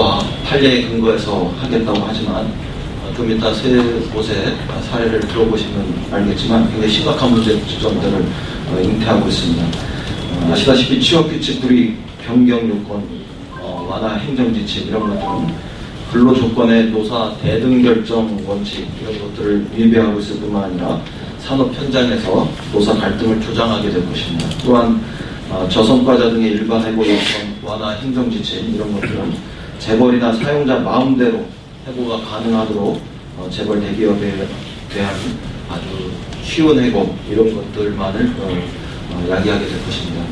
법과 판례에 근거해서 하겠다고 하지만 좀 이따 세 곳의 사례를 들어보시면 알겠지만 굉장히 심각한 문제점들을 잉태하고 있습니다. 아시다시피 취업규칙 불이익 변경 요건 완화 행정지침 이런 것들은 근로조건의 노사 대등결정 원칙 이런 것들을 위배하고 있을 뿐만 아니라 산업 현장에서 노사 갈등을 조장하게 될 것입니다. 또한 저성과자 등의 일반 해고 요건 완화 행정지침 이런 것들은 재벌이나 사용자 마음대로 해고가 가능하도록 재벌 대기업에 대한 아주 쉬운 해고 이런 것들만을 야기하게 될 것입니다.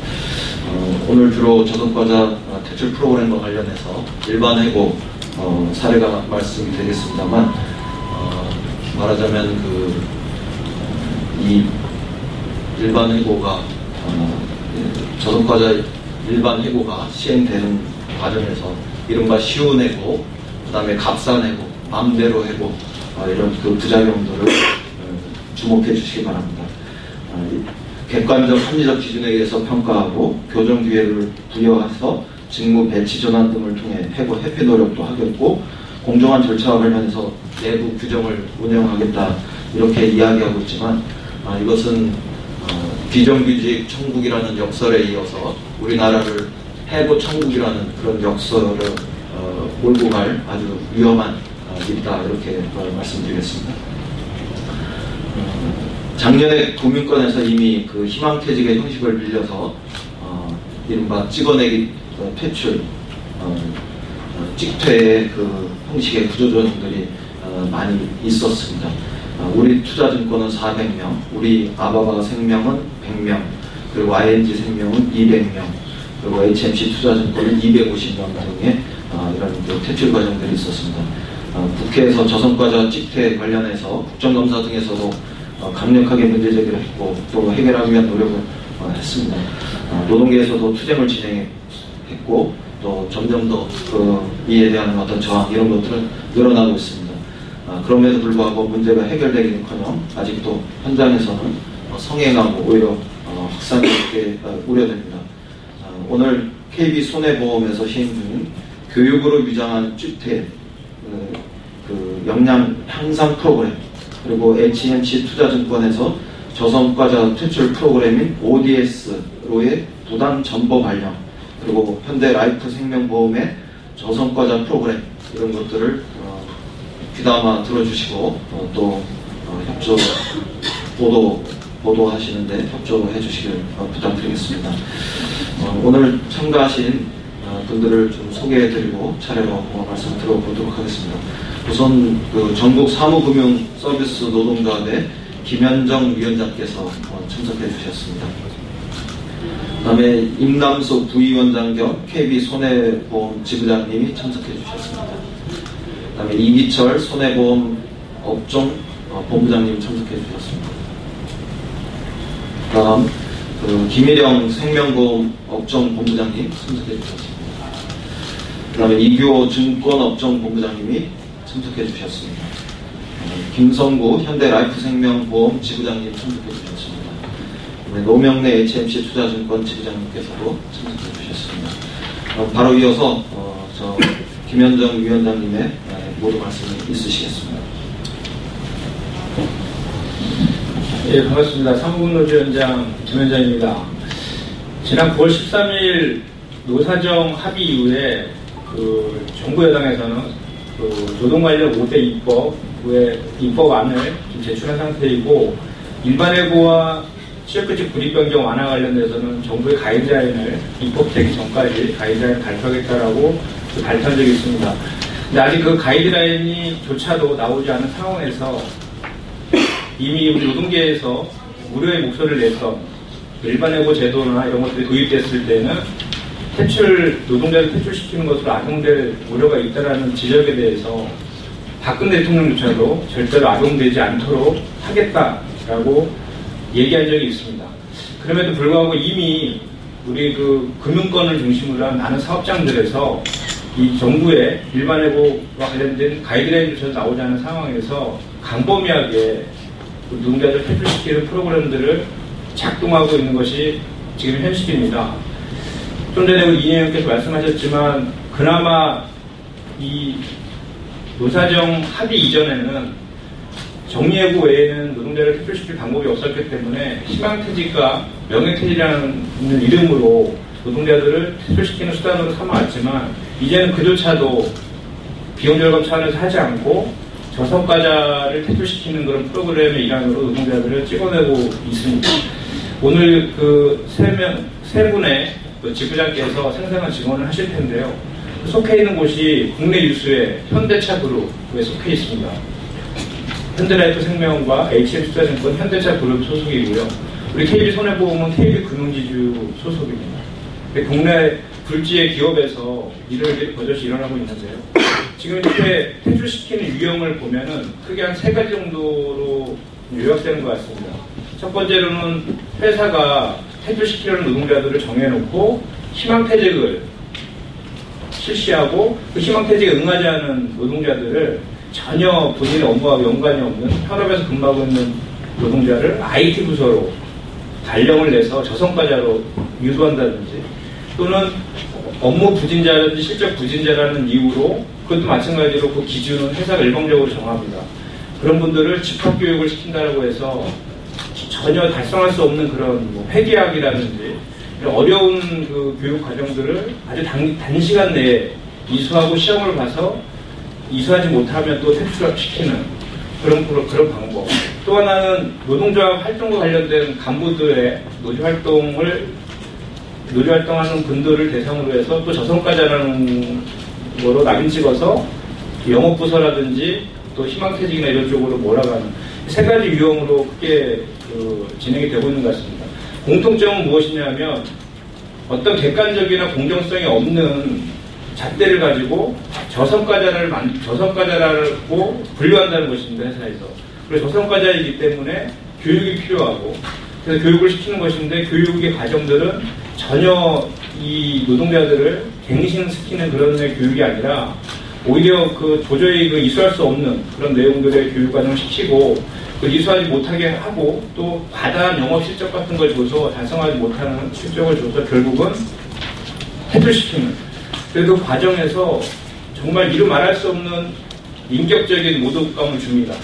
오늘 주로 저성과자 퇴출 프로그램과 관련해서 일반 해고 사례가 말씀이 되겠습니다만 말하자면 이 일반 해고가 저성과자 일반 해고가 시행되는 과정에서 이른바 쉬운 해고, 그 다음에 값싼 해고, 맘대로 해고 이런 그 부작용들을 주목해 주시기 바랍니다. 객관적 합리적 기준에 의해서 평가하고 교정 기회를 부여해서 직무 배치 전환 등을 통해 해고 회피 노력도 하겠고 공정한 절차와 관련해서 내부 규정을 운영하겠다 이렇게 이야기하고 있지만 이것은 비정규직 천국이라는 역설에 이어서 우리나라를 해고 천국이라는 그런 역설을 몰고 갈 아주 위험한 일이다 이렇게 말씀드리겠습니다. 작년에 금융권에서 이미 그 희망퇴직의 형식을 빌려서 이른바 찍어내기 퇴출, 찍퇴의 그 형식의 구조조정들이 많이 있었습니다. 우리 투자증권은 400명, 우리 아바바 생명은 100명, 그리고 ING 생명은 200명, 그리고 HMC 투자증권은 250명 등의 이런 그 퇴출 과정들이 있었습니다. 국회에서 저성과자 찍퇴 관련해서 국정감사 등에서도 강력하게 문제제기를 했고 또 해결하기 위한 노력을 했습니다. 노동계에서도 투쟁을 진행했고 또 점점 더 이에 대한 어떤 저항 이런 것들은 늘어나고 있습니다. 그럼에도 불구하고 문제가 해결되기는커녕 아직도 현장에서는 성행하고 오히려 확산이 있게 우려됩니다. 오늘 KB손해보험에서 시행 중인 교육으로 위장한 찍퇴 그 역량 향상 프로그램 그리고 HMC 투자증권에서 저성과자 퇴출 프로그램인 ODS로의 부당 정보 발령 그리고 현대라이프생명보험의 저성과자 프로그램 이런 것들을 귀담아 들어주시고 또 협조 보도하시는데 협조해 주시길 부탁드리겠습니다. 오늘 참가하신 분들을 좀 소개해드리고 차례로 말씀 들어보도록 하겠습니다. 우선 그 전국 사무금융 서비스 노동조합의 김현정 위원장께서 참석해 주셨습니다. 그 다음에 임남수 부위원장 겸 KB손해보험 지부장님이 참석해 주셨습니다. 그 다음에 이기철 손해보험 업종 본부장님이 참석해 주셨습니다. 그 다음 김일영 생명보험 업종 본부장님 참석해 주셨습니다. 그 다음에 이규호 증권업종 본부장님이 참석해 주셨습니다. 김성구 현대라이프생명보험 지부장님 참석해 주셨습니다. 노명래 HMC 투자증권 지부장님께서도 참석해 주셨습니다. 바로 이어서 저 김현정 위원장님의 모두 말씀이 있으시겠습니다. 예, 반갑습니다. 사무근로지원장 김현정입니다. 지난 9월 13일 노사정 합의 이후에 그 정부 여당에서는 그 노동 관련 5대 입법안을 지금 제출한 상태이고 일반 해고와 취업규칙 불이익 변경 완화 관련돼서는 정부의 가이드라인을 입법되기 전까지 가이드라인을 발표하겠다라고 발표한 적이 있습니다. 근데 아직 그 가이드라인이조차도 나오지 않은 상황에서 이미 우리 노동계에서 우려의 목소리를 냈던 일반 해고 제도나 이런 것들이 도입됐을 때는 노동자를 퇴출시키는 것으로 악용될 우려가 있다라는 지적에 대해서 박근혜 대통령조차도 절대로 악용되지 않도록 하겠다라고 얘기한 적이 있습니다. 그럼에도 불구하고 이미 우리 그 금융권을 중심으로 한 많은 사업장들에서 이 정부의 일반 해고와 관련된 가이드라인조차도 나오지 않은 상황에서 광범위하게 노동자들 퇴출시키는 프로그램들을 작동하고 있는 것이 지금 현실입니다. 좀 전에 우리 이 의원께서 말씀하셨지만 그나마 이 노사정 합의 이전에는 정리해고 외에는 노동자를 퇴출시킬 방법이 없었기 때문에 희망퇴직과 명예퇴직이라는 이름으로 노동자들을 퇴출시키는 수단으로 삼아왔지만 이제는 그조차도 비용절감 차원에서 하지 않고 저성과자를 퇴출시키는 그런 프로그램의 일환으로 노동자들을 찍어내고 있습니다. 오늘 그 세 분의 지부장께서 생생한 증언을 하실 텐데요. 속해 있는 곳이 국내 유수의 현대차 그룹에 속해 있습니다. 현대라이프 생명과 HM투자증권 현대차 그룹 소속이고요. 우리 KB손해보험은 KB금융지주 소속입니다. 국내 불지의 기업에서 일을 버젓이 일어나고 있는데요. 지금 이렇게 퇴출시키는 유형을 보면은 크게 한 3가지 정도로 요약되는 것 같습니다. 첫 번째로는 회사가 퇴출시키려는 노동자들을 정해놓고 희망퇴직을 실시하고 그 희망퇴직에 응하지 않은 노동자들을 전혀 본인의 업무와 연관이 없는 현업에서 근무하고 있는 노동자를 IT 부서로 발령을 내서 저성과자로 유도한다든지 또는 업무 부진자라든지 실적 부진자라는 이유로 그것도 마찬가지로 그 기준은 회사가 일방적으로 정합니다. 그런 분들을 집합교육을 시킨다고 해서 전혀 달성할 수 없는 그런 회계학이라든지 이런 어려운 그 교육 과정들을 아주 단시간 내에 이수하고 시험을 봐서 이수하지 못하면 또 퇴출시키는 그런 방법. 또 하나는 노동조합 활동과 관련된 간부들의 노조활동하는 분들을 대상으로 해서 또 저성과자라는 거로 낙인 찍어서 영업부서라든지 또 희망퇴직이나 이런 쪽으로 몰아가는 3가지 유형으로 크게 진행이 되고 있는 것 같습니다. 공통점은 무엇이냐면 어떤 객관적이나 공정성이 없는 잣대를 가지고 저성과자라고 분류한다는 것입니다. 회사에서. 그래서 저성과자이기 때문에 교육이 필요하고 그래서 교육을 시키는 것인데 교육의 과정들은 전혀 이 노동자들을 갱신시키는 그런 교육이 아니라 오히려 그 도저히 이수할 수 없는 그런 내용들의 교육 과정을 시키고 이수하지 못하게 하고 또 과다한 영업 실적 같은 걸 줘서 달성하지 못하는 실적을 줘서 결국은 퇴출시키는 그래도 그 과정에서 정말 이루 말할 수 없는 인격적인 모독감을 줍니다.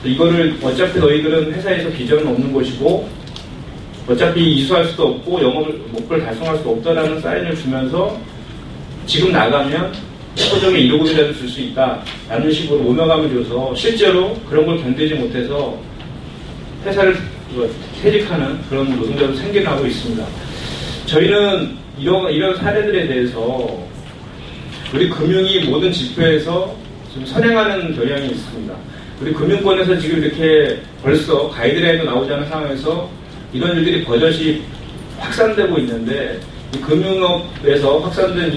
이거를 어차피 너희들은 회사에서 비전은 없는 것이고 어차피 이수할 수도 없고 영업을 목표를 달성할 수 없다라는 사인을 주면서 지금 나가면 소정에 이러고 이라도 줄 수 있다라는 식으로 오명감을 줘서 실제로 그런 걸 견디지 못해서 회사를 퇴직하는 그런 노동자도 생겨나고 있습니다. 저희는 이런 사례들에 대해서 우리 금융이 모든 지표에서 좀 선행하는 경향이 있습니다. 우리 금융권에서 지금 이렇게 벌써 가이드라인도 나오지 않은 상황에서 이런 일들이 버젓이 확산되고 있는데 이 금융업에서 확산된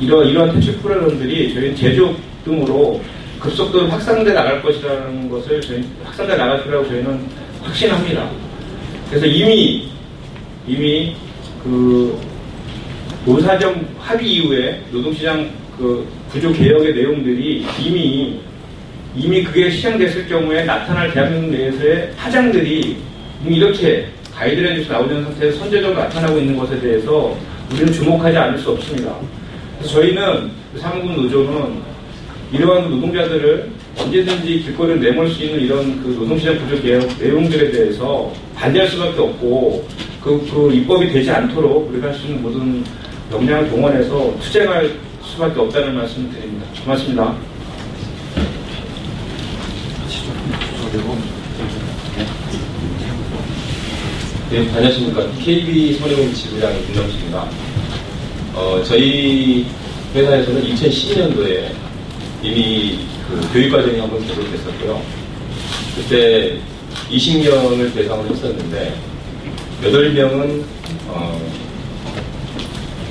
이러한 퇴출 프로그램들이 저희 제조업 등으로 급속도로 확산돼 나갈 것이라는 것을 확산돼 나갈 거라고 저희는 확신합니다. 그래서 이미 그 노사정 합의 이후에 노동시장 그 구조 개혁의 내용들이 이미 그게 시행됐을 경우에 나타날 대한민국 내에서의 파장들이 이미 이렇게 가이드라인에서 나오는 상태에서 선제적으로 나타나고 있는 것에 대해서 우리는 주목하지 않을 수 없습니다. 그래서 저희는 사무국 노조는 이러한 노동자들을 언제든지 길거리를 내몰 수 있는 이런 그 노동시장 구조 개혁 내용들에 대해서 반대할 수밖에 없고 그 입법이 되지 않도록 우리가 할 수 있는 모든 역량을 동원해서 투쟁할 수밖에 없다는 말씀을 드립니다. 고맙습니다. 네, 안녕하십니까. KB손해보험 지부장의 김남식입니다. 저희 회사에서는 2012년도에 이미 그 교육과정이 한번 개설됐었고요. 그때 20명을 대상으로 했었는데 8명은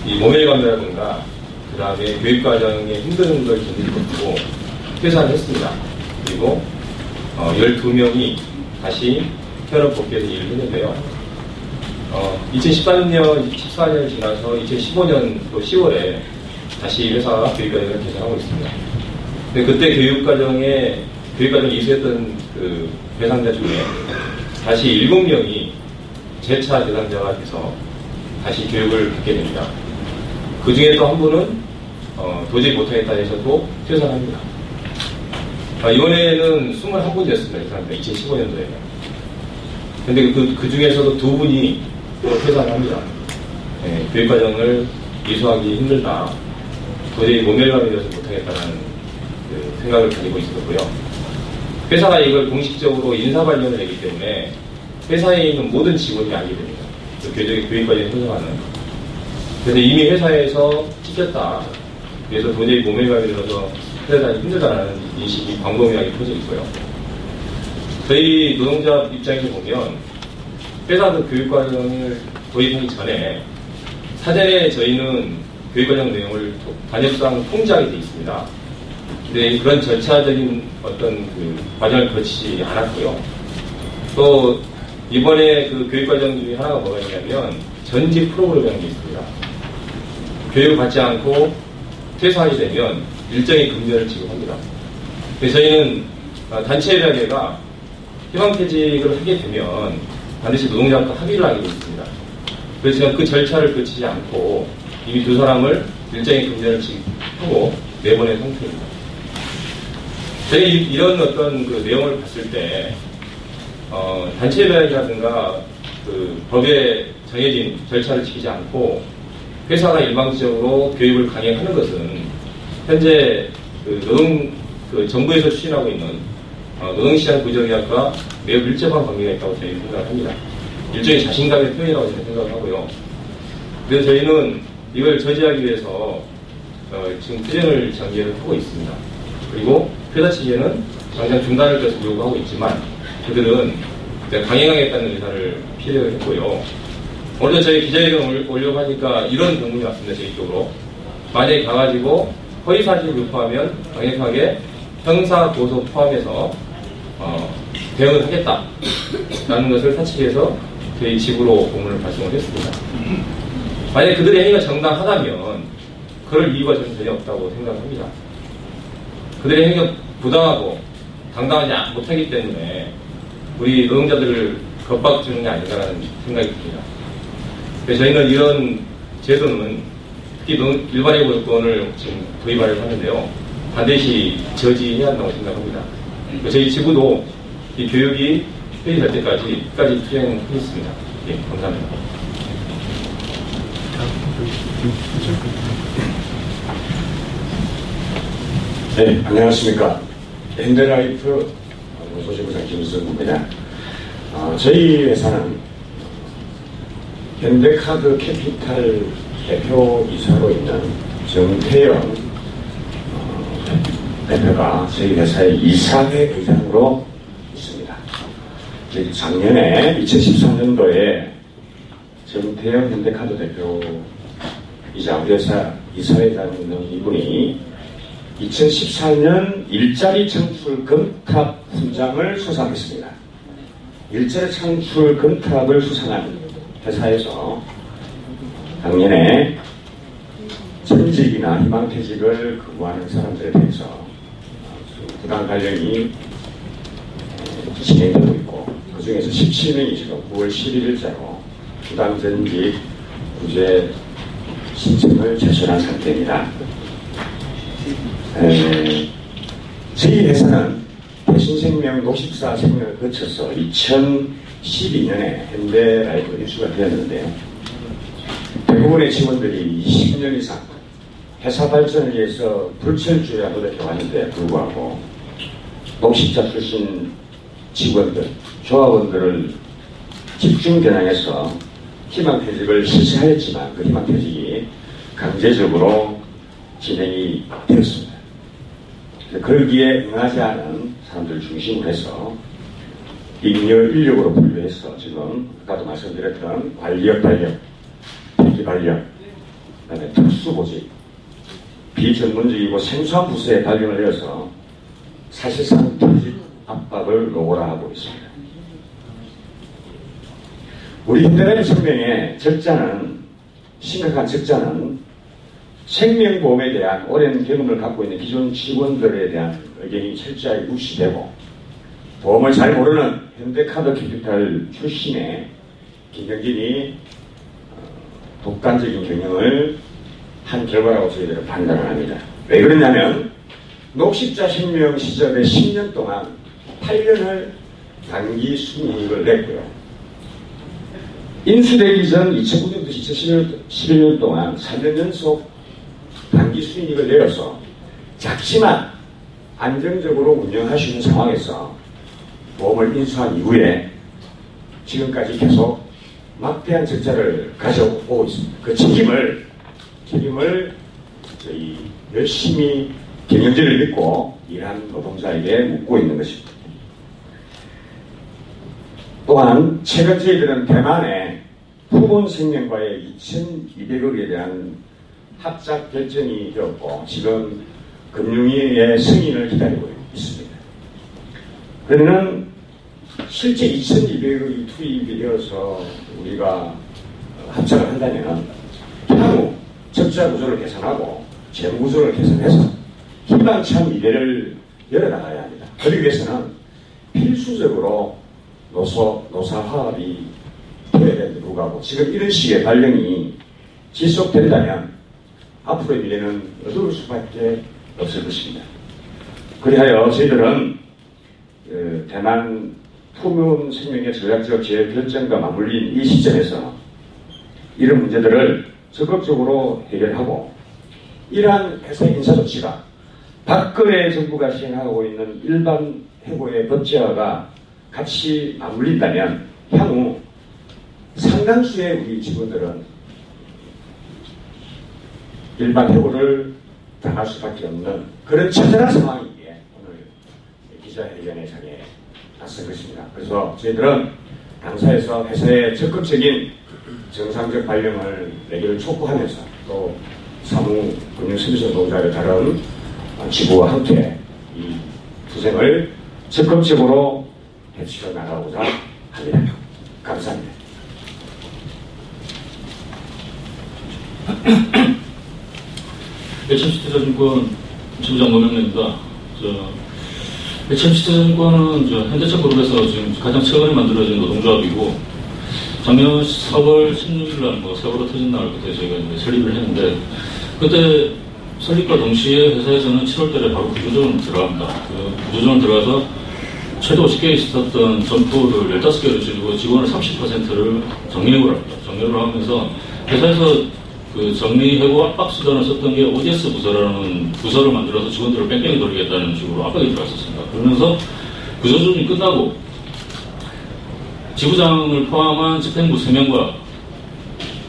이 모멸감이라든가 그 다음에 교육과정에 힘든 걸 견디지 못하고 퇴사를 했습니다. 그리고 12명이 다시 현업 복귀해서 일을 했는데요. 2014년 지나서 2015년도 10월에 다시 회사가 교육과정을 개설하고 있습니다. 근데 그때 교육과정 이수했던 그 대상자 중에 다시 7명이 재차 대상자가 돼서 다시 교육을 받게 됩니다. 그 중에 또 한 분은 도저히 못하겠다 해서도 퇴사합니다. 이번에는 21분이었습니다. 이 사람들 2015년도에. 근데 그 중에서도 2분이 또 퇴사를 합니다. 교육과정을 이수하기 힘들다. 도저히 모멸감이 되어서 못하겠다는 그 생각을 가지고 있었고요. 회사가 이걸 공식적으로 인사관련을 했기 때문에 회사에 있는 모든 직원이 알게 됩니다. 그 교육과정에 소송하는. 그래서 이미 회사에서 찍혔다. 그래서 도저히 모멸감이 들어서 회사다니 힘들다라는 인식이 광범위하게 퍼져 있고요. 저희 노동자 입장에서 보면 회사도 교육과정을 도입하기 전에 사전에 저희는 교육과정 내용을 단협상 통지하게 되어 있습니다. 근데 그런 절차적인 어떤 그 과정을 거치지 않았고요. 또 이번에 그 교육과정 중에 하나가 뭐가 있냐면 전직 프로그램이라는 게 있습니다. 교육을 받지 않고 퇴사하게 되면 일정의 금전을 지급합니다. 그래서 저희는 단체협약회가 희망퇴직을 하게 되면 반드시 노동자과 합의를 하게 되어 있습니다. 그래서 제가 그 절차를 거치지 않고 이미 두 사람을 일정의 금전을 지급하고 내보낸 상태입니다. 저희 이런 어떤 그 내용을 봤을 때 단체협약이라든가 그 법에 정해진 절차를 지키지 않고 회사가 일방적으로 교육을 강행하는 것은 현재 정부에서 추진하고 있는 노동시장 구조계약과 매우 밀접한 관계가 있다고 저희는 생각을 합니다. 일종의 자신감의 표현이라고 저는 생각을 하고요. 그래서 저희는 이걸 저지하기 위해서 지금 투쟁을 전개를 하고 있습니다. 그리고 회사 측에는 당장 중단을 계속 요구하고 있지만 그들은 강행하겠다는 의사를 피력을 했고요. 오늘도 저희 기자회견 올려고 하니까 이런 경문이 왔습니다. 저희 쪽으로. 만약에 가가지고 허위사실을 유포하면 강력하게 형사고소 포함해서 대응을 하겠다라는 것을 사측에서 저희 집으로 공문을 발송을 했습니다. 만약에 그들의 행위가 정당하다면 그럴 이유가 저는 전혀 없다고 생각합니다. 그들의 행위가 부당하고 당당하지 못하기 때문에 우리 노동자들을 겁박주는 게 아닌가라는 생각이 듭니다. 그래서 저희는 이런 제도는 특히 일반의 고용권을 지금 도입하려고 하는데요. 반드시 저지해야 한다고 생각합니다. 저희 지부도 이 교육이 회의될 때까지 끝까지 투쟁하겠습니다. 예, 감사합니다. 네, 안녕하십니까. 현대라이프 소식부장 김승구입니다. 저희 회사는 현대카드 캐피탈 대표이사로 있는 정태영 대표가 저희 회사의 이사회 의장으로 있습니다. 작년에 2014년도에 정태영 현대카드 대표이자 우리 회사 이사회장이 있는 이분이 2014년 일자리 창출 금탑 훈장을 수상했습니다. 일자리 창출 금탑을 수상한 회사에서 작년에 전직이나 희망퇴직을 거부하는 사람들에 대해서 부당 관련이 진행되고 있고 그 중에서 17명이 지금 9월 11일자로 부당 전직 구제 신청을 제출한 상태입니다. 저희 회사는 대신생명 64 생명을 거쳐서 2012년에 현대라이프로 인수가 되었는데요. 대부분의 직원들이 20년 이상 회사 발전을 위해서 불철주야 노력해 왔는데 불구하고 녹십자 출신 직원들, 조합원들을 집중 겨냥해서 희망퇴직을 실시하였지만 그 희망퇴직이 강제적으로 진행이 되었습니다. 거기에 응하지 않은 사람들 중심으로 해서 잉여 인력으로 분류해서 지금 아까도 말씀드렸던 관리역 발령, 폐기 발령, 그다음에 특수보직, 비전문적이고 생소한 부서에 발령을 내어서 사실상 퇴직 압박을 노골화하고 있습니다. 우리 현대라이프 생명의 적자는, 심각한 적자는 생명보험에 대한 오랜 경험을 갖고 있는 기존 직원들에 대한 의견이 철저하게 무시되고 보험을 잘 모르는 현대카드 캐피탈 출신의 김경진이 독단적인 경영을 한 결과라고 저희들은 판단을 합니다. 왜 그러냐면 녹십자 혁명 시절에 10년 동안 8년을 단기 순이익을 냈고요. 인수되기 전 2009년부터 2011년 동안 3년 연속 단기 순이익을 내어서 작지만 안정적으로 운영할 수 있는 상황에서 보험을 인수한 이후에 지금까지 계속 막대한 적자를 가져오고 있습니다. 그 책임을 저희 열심히 경영진을 믿고 일한 노동자에게 묻고 있는 것입니다. 또한 최근 저희들은 대만의 푸본생명과의 2,200억에 대한 합작 결정이 되었고 지금 금융위의 승인을 기다리고 있습니다. 그러면 실제 2,200억이 투입이 되어서 우리가 합작을 한다면 향후 적자 구조를 개선하고 재무 구조를 개선해서 희망찬 미래를 열어나가야 합니다. 그러기 위해서는 필수적으로 노사 화합이 되어야 되는데 불구하고 지금 이런 식의 발령이 지속된다면 앞으로의 미래는 어두울 수밖에 없을 것입니다. 그리하여 저희들은 대만 푸문생명의 전략적 재해 결정과 맞물린 이 시점에서 이런 문제들을 적극적으로 해결하고 이러한 회사 인사 조치가 박근혜 정부가 시행하고 있는 일반 해고의 법제화가 같이 맞물린다면 향후 상당수의 우리 직원들은 일반 해고를 당할 수밖에 없는 그런 처절한 상황이기에 오늘 기자회견의 장에 나선 것입니다. 그래서 저희들은 당사에서 회사의 적극적인 정상적 발령을 내기를 촉구하면서 또 사무금융서비스 노동자의 다른 지부와 함께 이 투쟁을 적극적으로 해치려 나가고자 합니다. 감사합니다. HMC투자증권 지부장 노명래입니다. HMC투자증권은 현대차그룹에서 지금 가장 최근에 만들어진 노동조합이고 작년 4월 16일 날 세월호 터진 날 그때 저희가 이제 설립을 했는데 그때 설립과 동시에 회사에서는 7월 달에 바로 구조조정을 들어갑니다. 그 구조조정을 들어가서 최대 50개 있었던 점포를 15개로 줄이고 직원을 30%를 정리해고를 합니다. 정리를 하면서 회사에서 그 정리해고 압박 수단을 썼던 게 ODS 부서라는 부서를 만들어서 직원들을 뺑뺑이 돌리겠다는 식으로 압박이 들어왔었습니다. 그러면서 구조조정이 끝나고 지부장을 포함한 집행부 3명과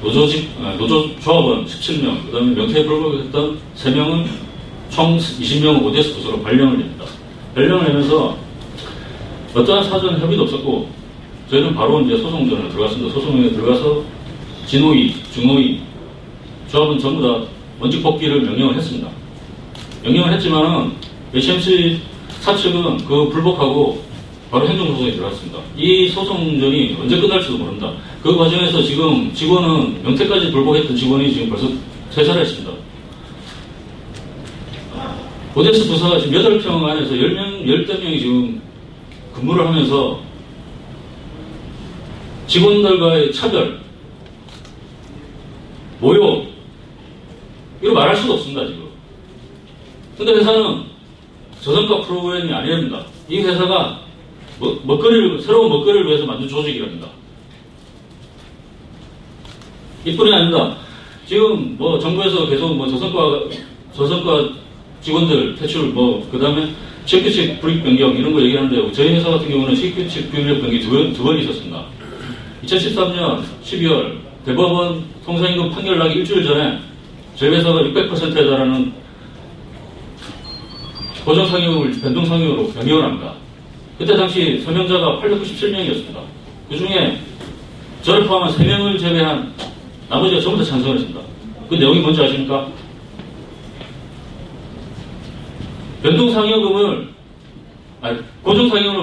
노조조합원 17명, 그 다음에 명태에 불복했던 3명은 총 20명 ODS 부서로 발령을 냅니다. 발령을 내면서 어떠한 사전 협의도 없었고 저희는 바로 이제 소송전에 들어갔습니다. 소송에 들어가서 진호위, 중호위, 조합은 전부 다 원직 복귀를 명령을 했습니다. 명령을 했지만은 HMC 사측은 그 불복하고 바로 행정소송에 들어갔습니다. 이 소송전이 언제 끝날지도 모릅니다. 그 과정에서 지금 직원은 명태까지 불복했던 직원이 지금 벌써 퇴사를 했습니다. ODS 부서가 지금 8평 안에서 10명이 지금 근무를 하면서 직원들과의 차별, 모욕, 이거 말할 수도 없습니다, 지금. 근데 회사는 저성과 프로그램이 아니랍니다. 이 회사가 새로운 먹거리를 위해서 만든 조직이랍니다. 이뿐이 아닙니다. 지금 정부에서 계속 저성과 직원들 퇴출, 그 다음에 식규칙 불이익 변경 이런 거 얘기하는데 저희 회사 같은 경우는 식규칙 불이익 변경이 두 번 있었습니다. 2013년 12월 대법원 통상임금 판결 나기 일주일 전에 저희 회사가 600%에 달하는 고정상여금을 변동상여금으로 변경을 합니다. 그때 당시 서명자가 897명이었습니다. 그 중에 저를 포함한 3명을 제외한 나머지가 전부 다 찬성을 했습니다. 그 내용이 뭔지 아십니까? 고정상여금을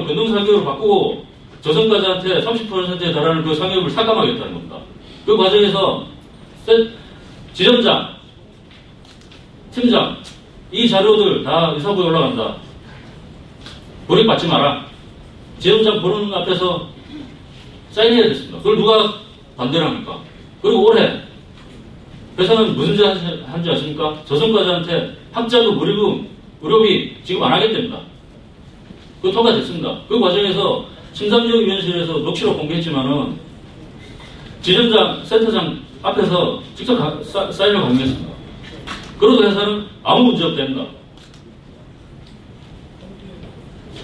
변동상여금으로 바꾸고 저성과자한테 30%에 달하는 그 상여금을 삭감하겠다는 겁니다. 그 과정에서 지점장, 팀장, 이 자료들 다 의사부에 올라간다. 고립받지 마라. 지점장 보는 앞에서 사인해야 됐습니다. 그걸 누가 반대를 합니까? 그리고 올해 회사는 무슨 짓 한지 아십니까? 저성과자한테 학자도 무리금, 의료비 지급 안 하겠답니다. 그거 통과됐습니다. 그 과정에서 심상정위원실에서 녹취록 공개했지만은 지점장, 센터장 앞에서 직접 사인을 강요했습니다. 그래도 회사는 아무 문제 없답니다.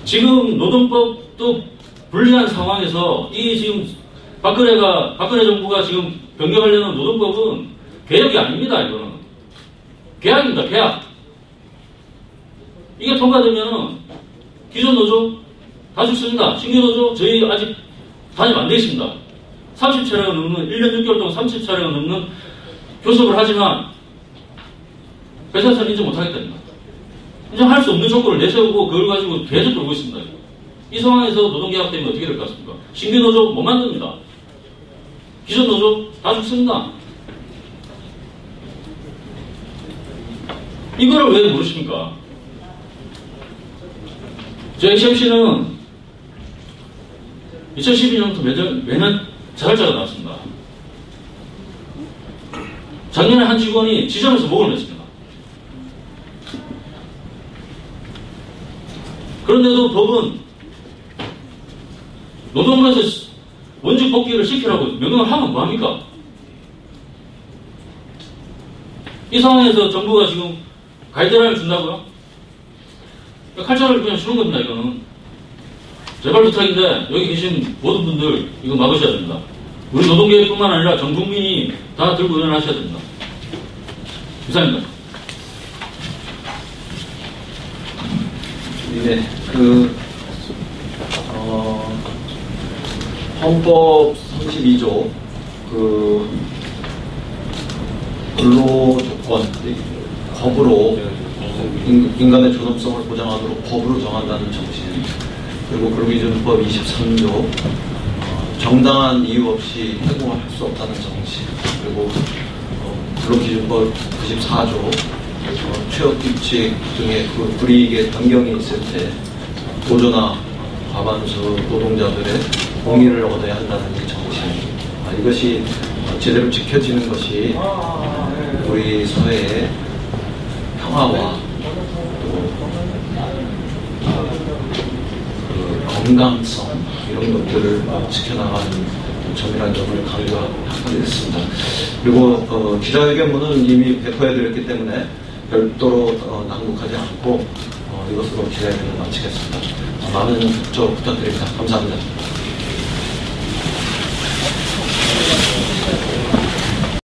지금 노동법도 불리한 상황에서 이 지금 박근혜 정부가 지금 변경하려는 노동법은 개혁이 아닙니다. 이거는 계약입니다. 계약. 이게 통과되면은 기존 노조 다 죽습니다. 신규 노조 저희 아직 단입 안 돼 있습니다. 30차례가 넘는 1년 6개월 동안 30차례가 넘는 교섭을 하지만 회사에서는 인정 못하겠답니다. 인정할 수 없는 조건을 내세우고 그걸 가지고 계속 돌고 있습니다. 이 상황에서 노동계약 때문에 어떻게 될 것 같습니까? 신규 노조 못 만듭니다. 기존 노조 다 죽습니다. 이거를 왜 모르십니까? 저희 HMC는 2012년부터 매년 자살자가 나왔습니다. 작년에 한 직원이 지점에서 목을 맸습니다. 그런데도 법은 노동부에서 원직 복귀를 시키라고 명령을 하면 뭐합니까? 이 상황에서 정부가 지금 가이드라인을 준다고요? 칼자를 그냥 주는 겁니다, 이거는. 제발 부탁인데, 여기 계신 모든 분들, 이거 막으셔야 됩니다. 우리 노동계뿐만 아니라 전 국민이 다 들고 일어나셔야 됩니다. 이상입니다. 네, 헌법 32조, 근로조건, 법으로 인간의 존엄성을 보장하도록 법으로 정한다는 정신, 그리고 근로기준법 23조, 정당한 이유 없이 해고할 수 없다는 정신, 그리고 근로기준법 94조, 취업규칙 등의 그 불이익의 변경이 있을 때 보조나 과반수 노동자들의 공의를 얻어야 한다는 이 정신, 이것이 제대로 지켜지는 것이 우리 사회의 평화와 또 건강성 이런 것들을 지켜나가는 점이라는 점을 강조하겠습니다. 그리고 기자회견문은 이미 배포해드렸기 때문에 별도로 낭독하지 않고 이것으로 기자회견을 마치겠습니다. 많은 협조 부탁드립니다. 감사합니다.